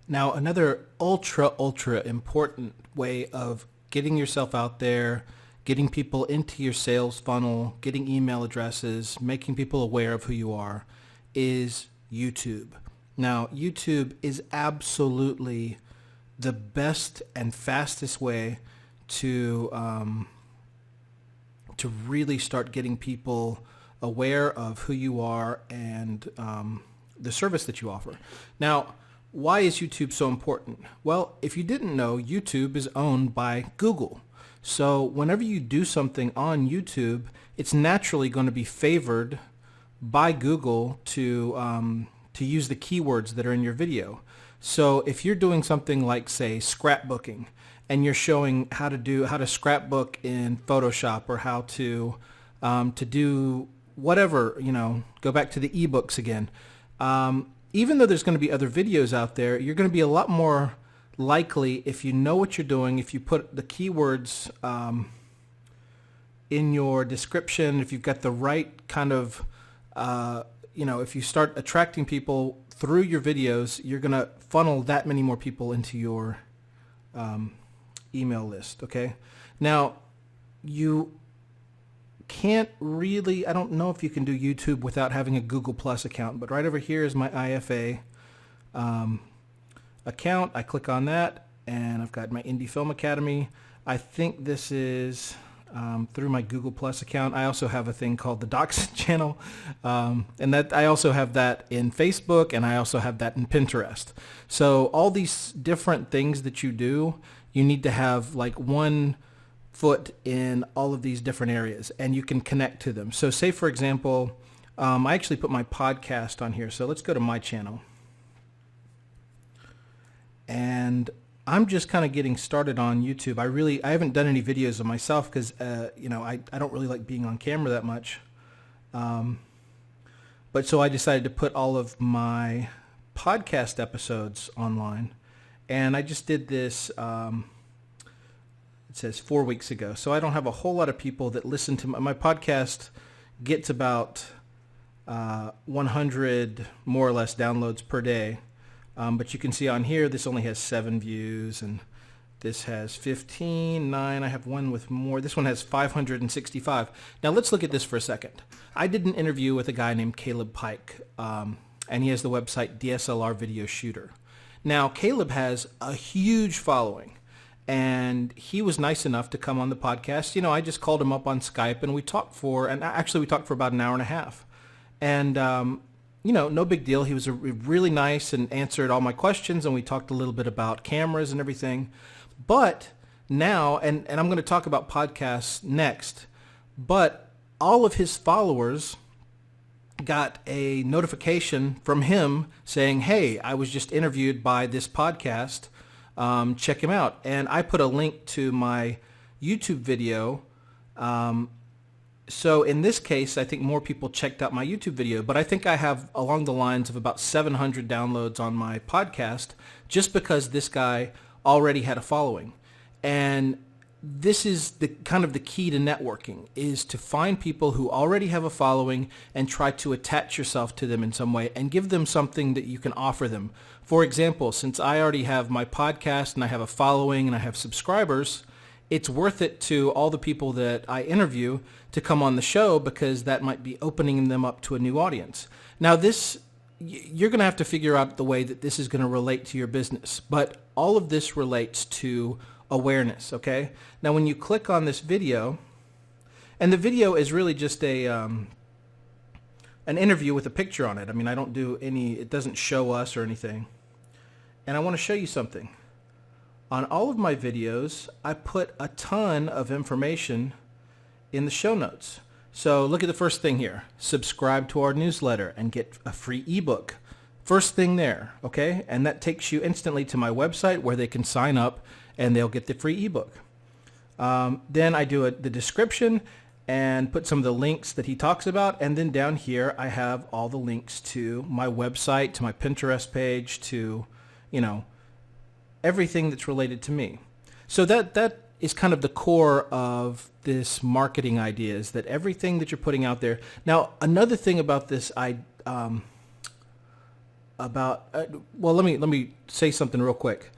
Now, another ultra important way of getting yourself out there, getting people into your sales funnel, getting email addresses, making people aware of who you are is YouTube. Now, YouTube is absolutely the best and fastest way to really start getting people aware of who you are and the service that you offer. Now, why is YouTube so important? Well, if you didn't know, YouTube is owned by Google. So whenever you do something on YouTube, it's naturally going to be favored by Google to use the keywords that are in your video. So if you're doing something like, say, scrapbooking, and you're showing how to scrapbook in Photoshop, or how to do whatever, go back to the ebooks again. Even though there's going to be other videos out there, you're going to be a lot more likely, if you know what you're doing, if you put the keywords in your description, if you've got the right kind of, if you start attracting people through your videos, you're going to funnel that many more people into your email list, okay? Now, you can't really, I don't know if you can do YouTube without having a Google Plus account, but right over here is my IFA account. I click on that, and I've got my Indie Film Academy. I think this is through my Google Plus account. I also have a thing called the Docs channel, and that I also have that in Facebook, and I also have that in Pinterest. So all these different things that you do, you need to have like one foot in all of these different areas, and you can connect to them. So say, for example, I actually put my podcast on here. So let's go to my channel. And I'm just kind of getting started on YouTube. I haven't done any videos of myself because, I don't really like being on camera that much. But so I decided to put all of my podcast episodes online. And I just did this, it says 4 weeks ago. So I don't have a whole lot of people that listen to my podcast. Gets about 100 more or less downloads per day. But you can see on here, this only has 7 views, and this has 15, 9. I have one with more. This one has 565. Now let's look at this for a second. I did an interview with a guy named Caleb Pike, and he has the website DSLR Video Shooter. Now, Caleb has a huge following, and he was nice enough to come on the podcast. I just called him up on Skype, and we talked for about an hour and a half. And no big deal. He was really nice and answered all my questions, and we talked a little bit about cameras and everything. But now, and I'm going to talk about podcasts next, but all of his followers got a notification from him saying, hey, I was just interviewed by this podcast. Check him out. And I put a link to my YouTube video. So in this case, I think more people checked out my YouTube video, but I think I have along the lines of about 700 downloads on my podcast just because this guy already had a following. And this is the kind of the key to networking, is to find people who already have a following and try to attach yourself to them in some way and give them something that you can offer them. For example, since I already have my podcast and I have a following and I have subscribers, it's worth it to all the people that I interview to come on the show, because that might be opening them up to a new audience. Now you're going to have to figure out the way that this is going to relate to your business, but all of this relates to awareness, okay? Now when you click on this video, and the video is really just an interview with a picture on it. I mean, it doesn't show us or anything. And I want to show you something. On all of my videos, I put a ton of information in the show notes. So look at the first thing here. Subscribe to our newsletter and get a free ebook. First thing there, okay? And that takes you instantly to my website where they can sign up and they'll get the free ebook. Then I do the description and put some of the links that he talks about. And then down here, I have all the links to my website, to my Pinterest page, to, everything that's related to me. So that is kind of the core of this marketing idea, is that everything that you're putting out there. Now, another thing about this about, well, let me say something real quick.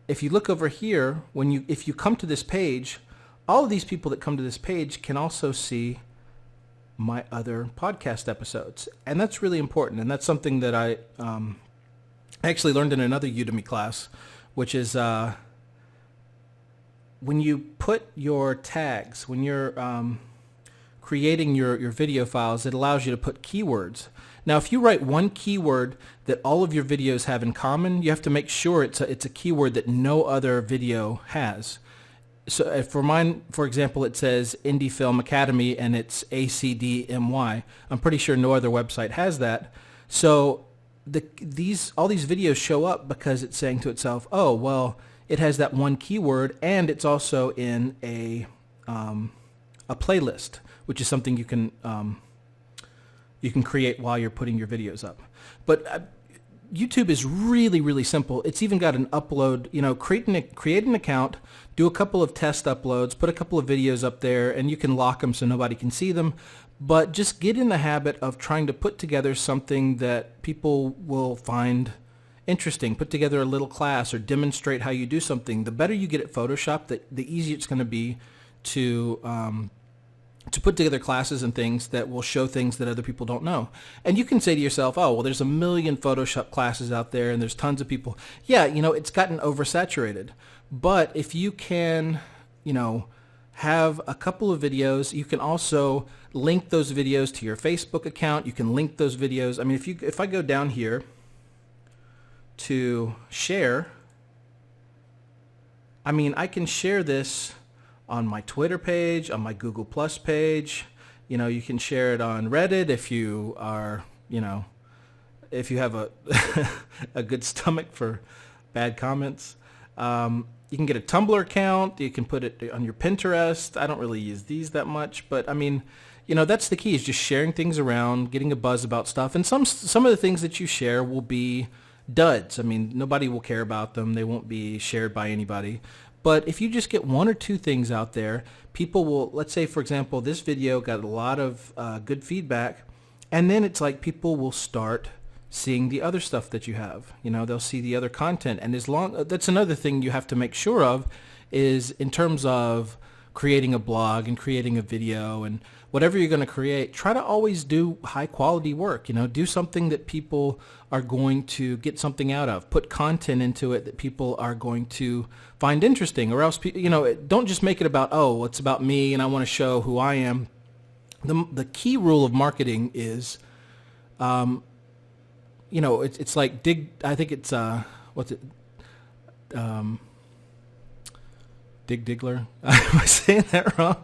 If you look over here, if you come to this page, all of these people that come to this page can also see my other podcast episodes. And that's really important. And that's something that I actually learned in another Udemy class, which is when you put your tags, when you're creating your video files, it allows you to put keywords. Now, if you write one keyword that all of your videos have in common, you have to make sure it's a keyword that no other video has. So for mine, for example, it says Indie Film Academy and it's ACDMY. I'm pretty sure no other website has that. So all these videos show up because it's saying to itself, oh, well, it has that one keyword and it's also in a playlist, which is something you can create while you're putting your videos up. But YouTube is really, really simple. It's even got an upload, create an account, do a couple of test uploads, put a couple of videos up there, and you can lock them so nobody can see them. But just get in the habit of trying to put together something that people will find interesting. Put together a little class or demonstrate how you do something. The better you get at Photoshop, the easier it's going to be to put together classes and things that will show things that other people don't know. And you can say to yourself, oh, well, there's a million Photoshop classes out there and there's tons of people. Yeah, it's gotten oversaturated. But if you can, have a couple of videos, you can also link those videos to your Facebook account. You can link those videos. I mean, if I go down here to share, I can share this on my Twitter page, on my Google Plus page. You can share it on Reddit if you are, if you have a good stomach for bad comments. You can get a Tumblr account. You can put it on your Pinterest. I don't really use these that much, but that's the key, is just sharing things around, getting a buzz about stuff. And some of the things that you share will be duds. Nobody will care about them. They won't be shared by anybody. But if you just get one or two things out there, people will, let's say, for example, this video got a lot of good feedback, and then it's like people will start seeing the other stuff that you have. They'll see the other content. And that's another thing you have to make sure of, is in terms of creating a blog and creating a video and whatever you're going to create, try to always do high quality work. Do something that people are going to get something out of. Put content into it that people are going to find interesting, or else, don't just make it about, oh, it's about me and I want to show who I am. The key rule of marketing is, it's like I think it's, what's it? Dig Diggler. Am I saying that wrong?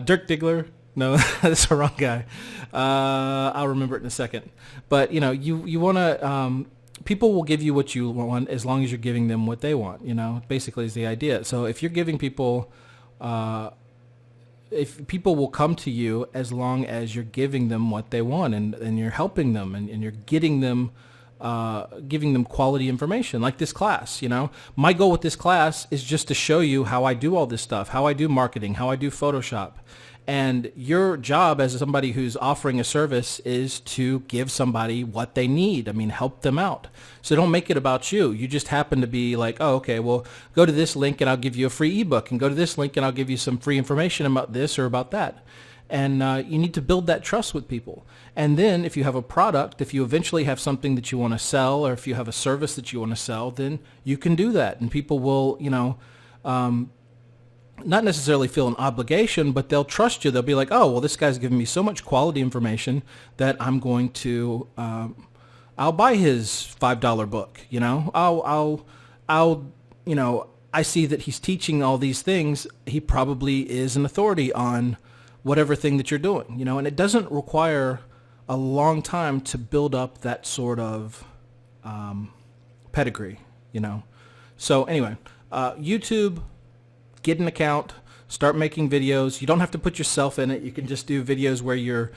Dirk Diggler. No, that's the wrong guy. I'll remember it in a second. But, you want to, people will give you what you want as long as you're giving them what they want, basically is the idea. So if you're giving people, if people will come to you as long as you're giving them what they want and you're helping them and you're getting them, giving them quality information like this class. My goal with this class is just to show you how I do all this stuff, how I do marketing, how I do Photoshop. And your job as somebody who's offering a service is to give somebody what they need. Help them out. So don't make it about you. You just happen to be like, oh, okay, well, go to this link and I'll give you a free ebook, and go to this link and I'll give you some free information about this or about that. And you need to build that trust with people. And then if you have a product, if you eventually have something that you want to sell, or if you have a service that you want to sell, then you can do that. And people will, not necessarily feel an obligation, but they'll trust you. They'll be like, oh, well, this guy's giving me so much quality information that I'm going to, I'll buy his $5 book. I see that he's teaching all these things. He probably is an authority on whatever thing that you're doing, and it doesn't require a long time to build up that sort of pedigree, So anyway, YouTube, get an account, start making videos. You don't have to put yourself in it. You can just do videos where you're,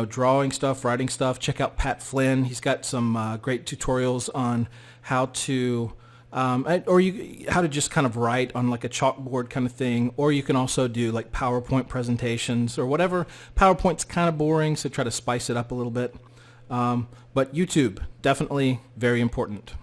drawing stuff, writing stuff. Check out Pat Flynn. He's got some great tutorials on how to, how to just kind of write on like a chalkboard kind of thing. Or you can also do like PowerPoint presentations or whatever. PowerPoint's kind of boring, so try to spice it up a little bit. But YouTube, definitely very important.